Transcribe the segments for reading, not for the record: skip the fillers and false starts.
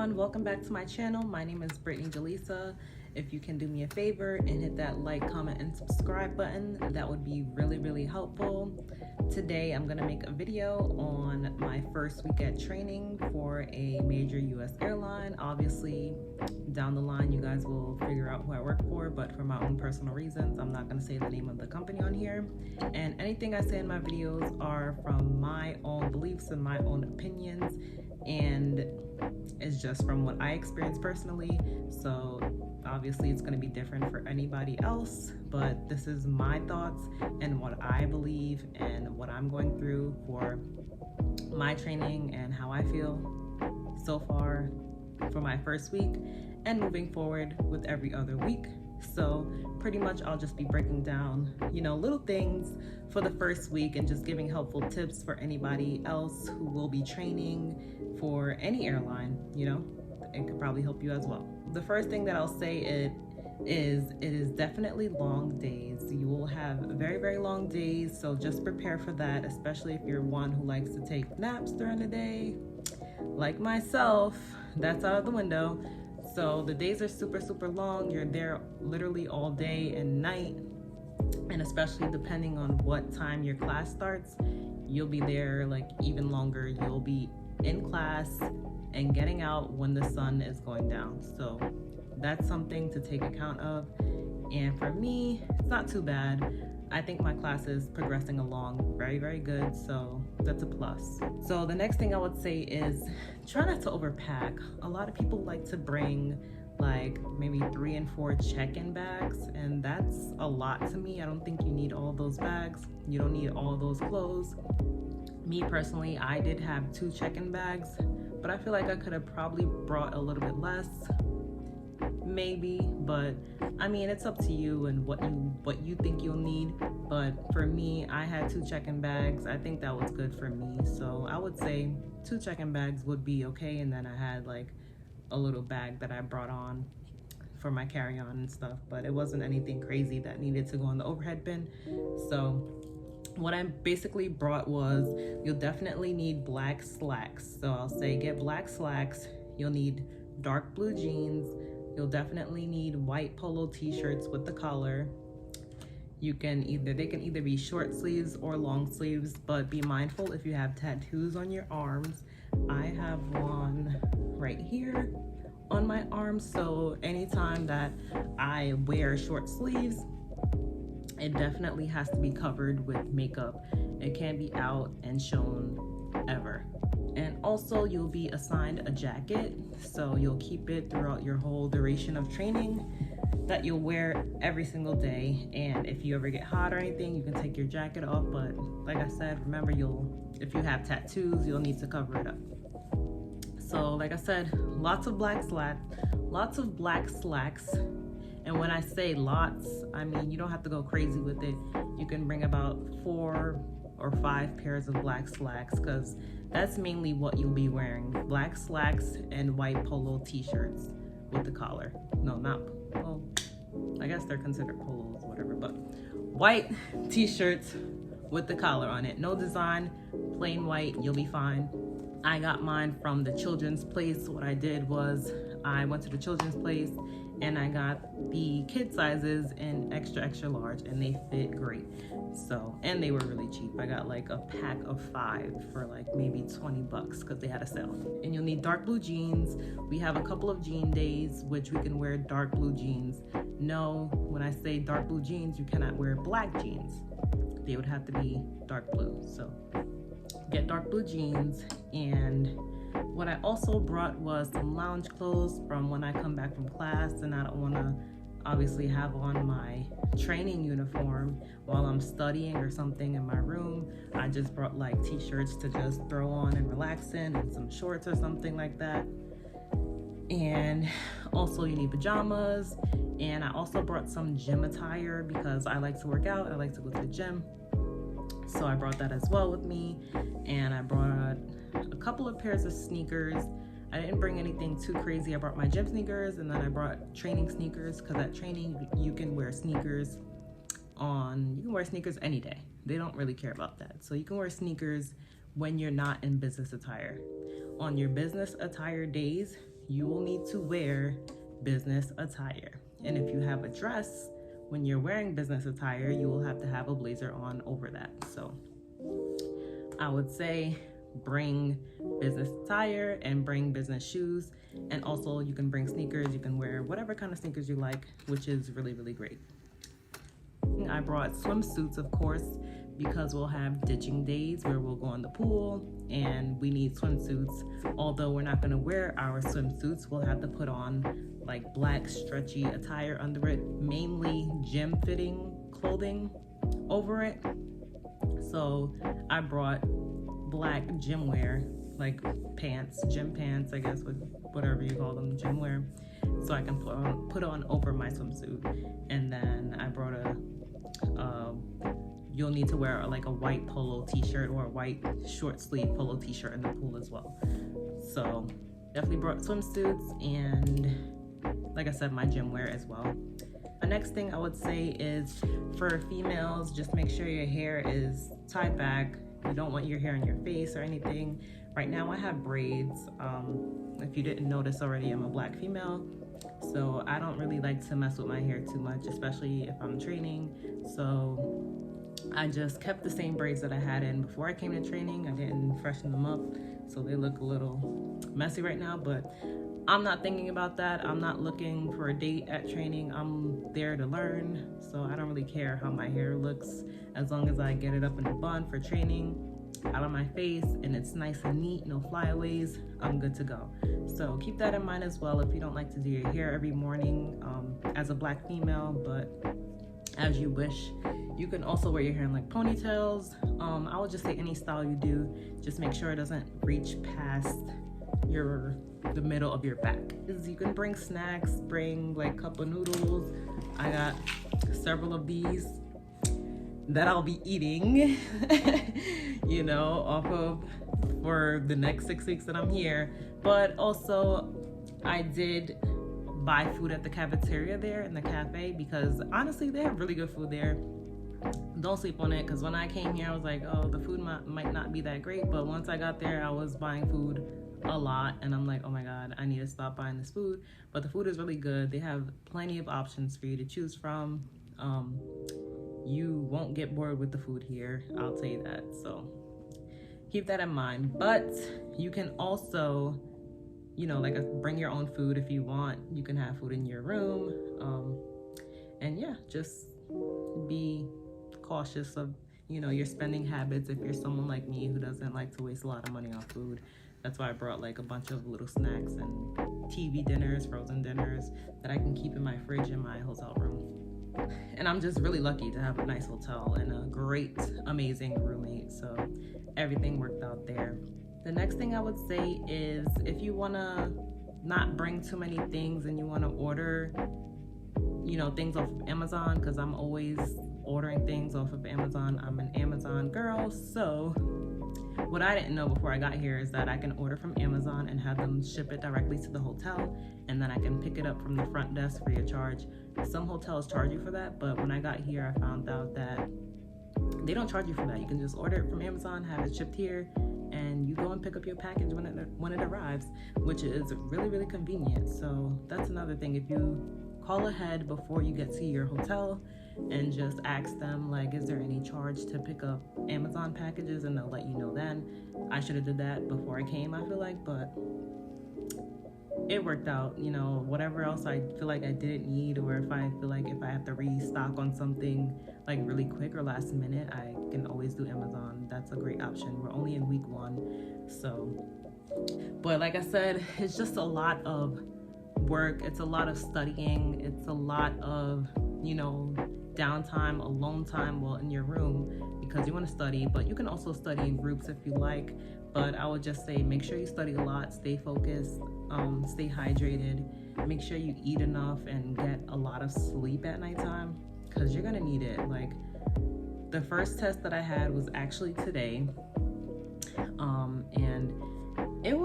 everyone, welcome back to my channel. My name is Brittany Jaleesa. If you can do me a favor and hit that like, comment, and subscribe button, that would be really helpful. Today I'm gonna make a video on my first week at training for a major US airline. Obviously, down the line you guys will figure out who I work for, but for my own personal reasons, I'm not gonna say the name of the company on here. And anything I say in my videos are from my own beliefs and my own opinions, and it's just from what I experienced personally. So obviously it's going to be different for anybody else, but this is my thoughts and what I believe and what I'm going through for my training and how I feel so far for my first week and moving forward with every other week. So pretty much I'll just be breaking down, little things for the first week and just giving helpful tips for anybody else who will be training for any airline. It could probably help you as well. The first thing that I'll say it is definitely long days. You will have very long days, so just prepare for that, especially if you're one who likes to take naps during the day. Like myself, that's out of the window. So the days are super long. You're there literally all day and night, and especially depending on what time your class starts, you'll be there like even longer. You'll be in class and getting out when the sun is going down. So that's something to take account of. And for me, it's not too bad. I think my class is progressing along very good, so that's a plus. So the next thing I would say is try not to overpack. A lot of people like to bring like maybe 3 and 4 check-in bags, and that's a lot to me. I don't think you need all those bags. You don't need all those clothes. Me personally, I did have 2 check-in bags, but I feel like I could have probably brought a little bit less, maybe, but I mean, it's up to you and what you think you'll need. But for me, I had 2 check-in bags. I think that was good for me, so I would say 2 check-in bags would be okay. And then I had like a little bag that I brought on for my carry-on and stuff, but it wasn't anything crazy that needed to go in the overhead bin. So what I basically brought was, you'll definitely need black slacks. So I'll say get black slacks. You'll need dark blue jeans. You'll definitely need white polo t-shirts with the collar. They can either be short sleeves or long sleeves, but be mindful if you have tattoos on your arms. I have one right here on my arm, so anytime that I wear short sleeves, it definitely has to be covered with makeup. It can't be out and shown ever. And also you'll be assigned a jacket, so you'll keep it throughout your whole duration of training, that you'll wear every single day. And if you ever get hot or anything, you can take your jacket off, but like I said, remember, if you have tattoos, you'll need to cover it up. So like I said, lots of black slacks. And when I say lots, I mean you don't have to go crazy with it. You can bring about 4 or 5 pairs of black slacks, because that's mainly what you'll be wearing. Black slacks and white polo t-shirts with the collar. Well, I guess they're considered polos, whatever, but white t-shirts with the collar on it. No design, plain white, you'll be fine. I got mine from the children's place. What I did was I went to the children's place and I got the kid sizes in extra large, and they fit great. So, and they were really cheap. I got like a pack of 5 for like maybe $20 because they had a sale. And you'll need dark blue jeans. We have a couple of jean days which we can wear dark blue jeans. No, when I say dark blue jeans, you cannot wear black jeans. They would have to be dark blue. So get dark blue jeans. And what I also brought was some lounge clothes from when I come back from class, and I don't want to obviously have on my training uniform while I'm studying or something in my room. I just brought like t-shirts to just throw on and relax in, and some shorts or something like that. And also you need pajamas. And I also brought some gym attire because I like to work out. I like to go to the gym. So I brought that as well with me. And I brought a couple of pairs of sneakers. I didn't bring anything too crazy. I brought my gym sneakers, and then I brought training sneakers, because at training you can wear sneakers any day. They don't really care about that. So you can wear sneakers when you're not in business attire. On your business attire days, you will need to wear business attire. And if you have a dress, when you're wearing business attire, you will have to have a blazer on over that. So I would say bring business attire and bring business shoes. And also you can bring sneakers. You can wear whatever kind of sneakers you like, which is really, really great. I brought swimsuits, of course, because we'll have ditching days where we'll go in the pool and we need swimsuits. Although we're not going to wear our swimsuits, we'll have to put on like black stretchy attire under it, mainly gym fitting clothing over it. So I brought black gym wear, like pants, gym pants, I guess, with whatever you call them, gym wear, so I can put on over my swimsuit. And then I brought you'll need to wear like a white polo t-shirt or a white short sleeve polo t-shirt in the pool as well. So definitely brought swimsuits and, like I said, my gym wear as well. The next thing I would say is for females, just make sure your hair is tied back. You don't want your hair in your face or anything. Right now I have braids. If you didn't notice already, I'm a black female, so I don't really like to mess with my hair too much, especially if I'm training. So I just kept the same braids that I had in before I came to training. I didn't freshen them up, so they look a little messy right now, but I'm not thinking about that. I'm not looking for a date at training. I'm there to learn, so I don't really care how my hair looks. As long as I get it up in a bun for training, out of my face, and it's nice and neat, no flyaways, I'm good to go. So keep that in mind as well if you don't like to do your hair every morning as a black female, but as you wish. You can also wear your hair in like ponytails. I would just say any style you do, just make sure it doesn't reach past the middle of your back. You can bring snacks, bring like cup of noodles. I got several of these that I'll be eating you know, off of for the next 6 weeks that I'm here. But also I did buy food at the cafeteria there in the cafe, because honestly they have really good food there. Don't sleep on it, because when I came here I was like, oh, the food might not be that great, but once I got there I was buying food a lot and I'm like, oh my god, I need to stop buying this food. But the food is really good. They have plenty of options for you to choose from. You won't get bored with the food here, I'll tell you that, so keep that in mind. But you can also, you know, like bring your own food if you want. You can have food in your room, and yeah, just be cautious of, you know, your spending habits if you're someone like me who doesn't like to waste a lot of money on food. That's why I brought like a bunch of little snacks and TV dinners, frozen dinners that I can keep in my fridge in my hotel room. And I'm just really lucky to have a nice hotel and a great, amazing roommate, so everything worked out there. The next thing I would say is if you want to not bring too many things and you want to order, you know, things off of Amazon, because I'm always ordering things off of Amazon. I'm an Amazon girl. So what I didn't know before I got here is that I can order from Amazon and have them ship it directly to the hotel, and then I can pick it up from the front desk free of charge. Some hotels charge you for that, but when I got here I found out that they don't charge you for that. You can just order it from Amazon, have it shipped here, and you go and pick up your package when it arrives, which is really, really convenient. So that's another thing. If you call ahead before you get to your hotel and just ask them, like, is there any charge to pick up Amazon packages, and they'll let you know then. I should have did that before I came, I feel like, but it worked out. You know, whatever else I feel like I didn't need, or if I feel like if I have to restock on something like really quick or last minute, I can always do Amazon. That's a great option. We're only in week 1, so. But like I said, it's just a lot of work. It's a lot of studying. It's a lot of, you know, downtime, alone time, well, in your room, because you want to study, but you can also study in groups if you like. But I would just say make sure you study a lot, stay focused, stay hydrated, make sure you eat enough and get a lot of sleep at nighttime, because you're gonna need it. Like, the first test that I had was actually today, and it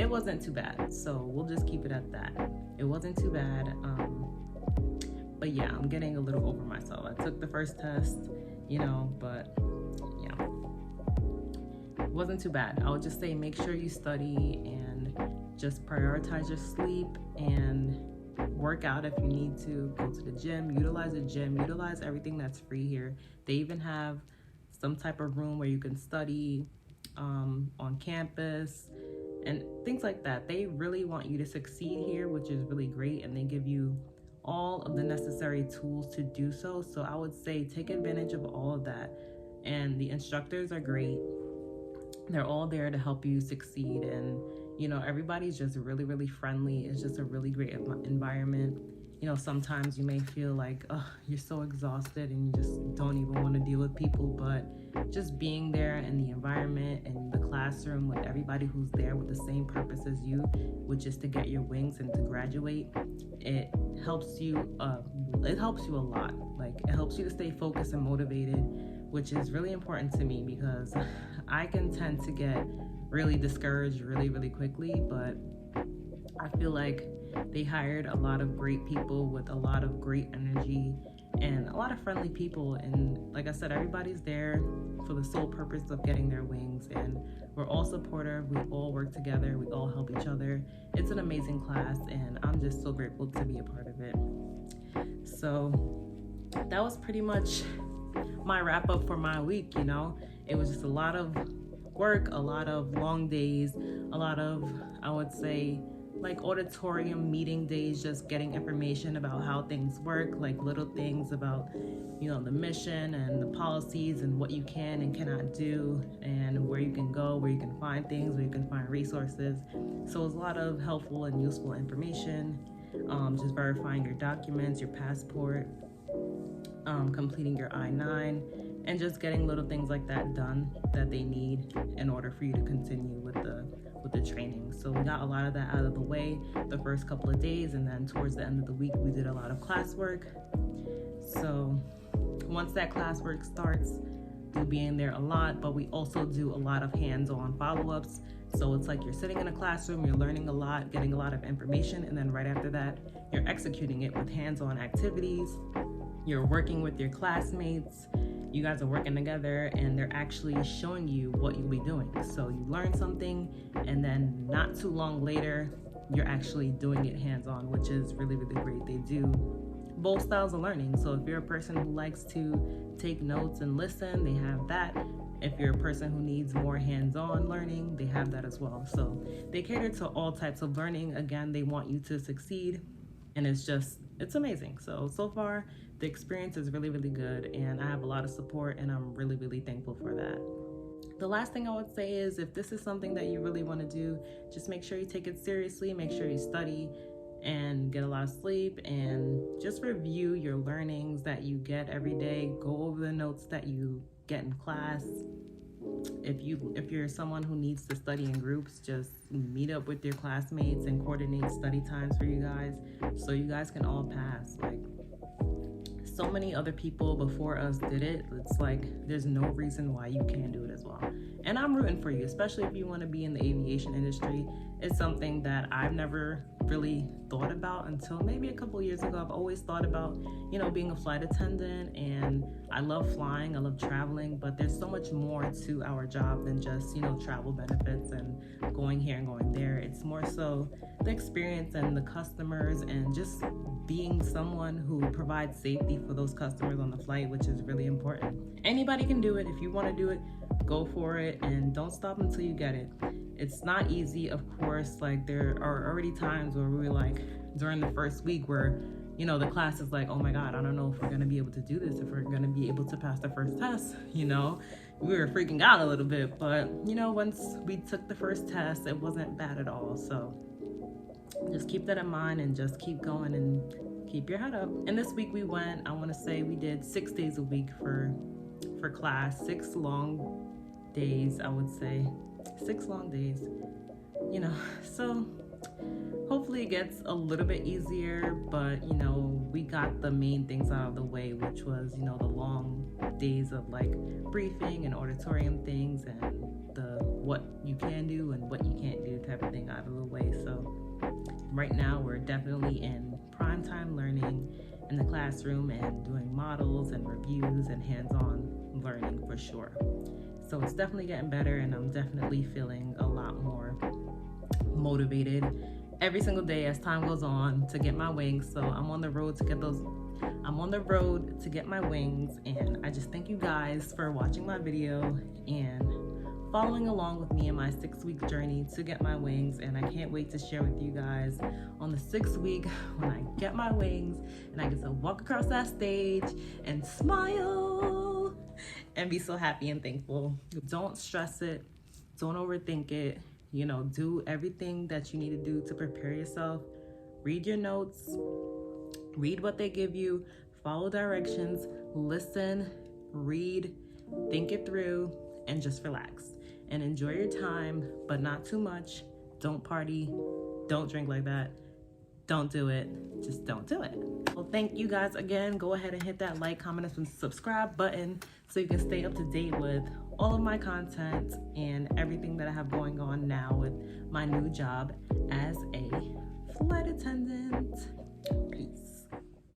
wasn't too bad, so we'll just keep it at that. It wasn't too bad, but yeah, I'm getting a little over myself. I took the first test, you know, but yeah, it wasn't too bad. I would just say make sure you study and Just prioritize your sleep and work out if you need to. Go to the gym, utilize everything that's free here. They even have some type of room where you can study on campus and things like that. They really want you to succeed here, which is really great, and they give you all of the necessary tools to do so. So I would say take advantage of all of that. And the instructors are great. They're all there to help you succeed, and everybody's just really, really friendly. It's just a really great environment. Sometimes you may feel like, oh, you're so exhausted and you just don't even want to deal with people, but just being there in the environment and the classroom with everybody who's there with the same purpose as you, which is to get your wings and to graduate, it helps you a lot. Like, it helps you to stay focused and motivated, which is really important to me because I can tend to get really discouraged really, really quickly, but I feel like they hired a lot of great people with a lot of great energy and a lot of friendly people. And like I said, everybody's there for the sole purpose of getting their wings, and we're all supportive. We all work together. We all help each other. It's an amazing class, and I'm just so grateful to be a part of it. So that was pretty much my wrap up for my week. It was just a lot of work, a lot of long days, a lot of, I would say, like auditorium meeting days, just getting information about how things work, like little things about the mission and the policies and what you can and cannot do, and where you can go, where you can find things, where you can find resources. So it was a lot of helpful and useful information. Just verifying your documents, your passport, completing your I-9, and just getting little things like that done that they need in order for you to continue with the training. So we got a lot of that out of the way the first couple of days, and then towards the end of the week we did a lot of classwork. So once that classwork starts, we'll be in there a lot, but we also do a lot of hands-on follow-ups. So it's like you're sitting in a classroom, you're learning a lot, getting a lot of information, and then right after that you're executing it with hands-on activities. You're working with your classmates. You guys are working together, and they're actually showing you what you'll be doing. So you learn something, and then not too long later, you're actually doing it hands-on, which is really, really great. They do both styles of learning. So if you're a person who likes to take notes and listen, they have that. If you're a person who needs more hands-on learning, they have that as well. So they cater to all types of learning. Again, they want you to succeed, and it's amazing. So far, the experience is really, really good, and I have a lot of support, and I'm really, really thankful for that. The last thing I would say is, if this is something that you really want to do, just make sure you take it seriously, make sure you study and get a lot of sleep, and just review your learnings that you get every day. Go over the notes that you get in class. If you're someone who needs to study in groups, just meet up with your classmates and coordinate study times for you guys so you guys can all pass. Like, so many other people before us did it. It's like there's no reason why you can't do it as well. And I'm rooting for you, especially if you want to be in the aviation industry. It's something that I've never really thought about until maybe a couple years ago. I've always thought about, being a flight attendant, and I love flying, I love traveling, but there's so much more to our job than just, travel benefits and going here and going there. It's more so the experience and the customers, and just being someone who provides safety for those customers on the flight, which is really important. Anybody can do it. If you want to do it, go for it, and don't stop until you get it. It's not easy, of course. Like, there are already times where we were like, during the first week, where the class is like, oh my God, I don't know if we're gonna be able to do this, if we're gonna be able to pass the first test. We were freaking out a little bit, but once we took the first test, it wasn't bad at all. So just keep that in mind, and just keep going and keep your head up. And this week we went, I want to say we did 6 days a week for class, 6 long days, I would say. 6 long days, so hopefully it gets a little bit easier, but we got the main things out of the way, which was the long days of like briefing and auditorium things, and the what you can do and what you can't do type of thing out of the way. So right now we're definitely in prime time learning in the classroom, and doing models and reviews and hands-on learning for sure. So it's definitely getting better, and I'm definitely feeling a lot more motivated every single day as time goes on to get my wings. So I'm on the road to get my wings, and I just thank you guys for watching my video and following along with me in my 6-week journey to get my wings. And I can't wait to share with you guys on the 6th week when I get my wings and I get to walk across that stage and smile and be so happy and thankful. Don't stress it, don't overthink it. You know, do everything that you need to do to prepare yourself. Read your notes, read what they give you, follow directions, listen, read, think it through, and just relax and enjoy your time, but not too much. Don't party, don't drink like that, don't do it, just don't do it. Well, thank you guys again. Go ahead and hit that like, comment, and subscribe button so you can stay up to date with all of my content and everything that I have going on now with my new job as a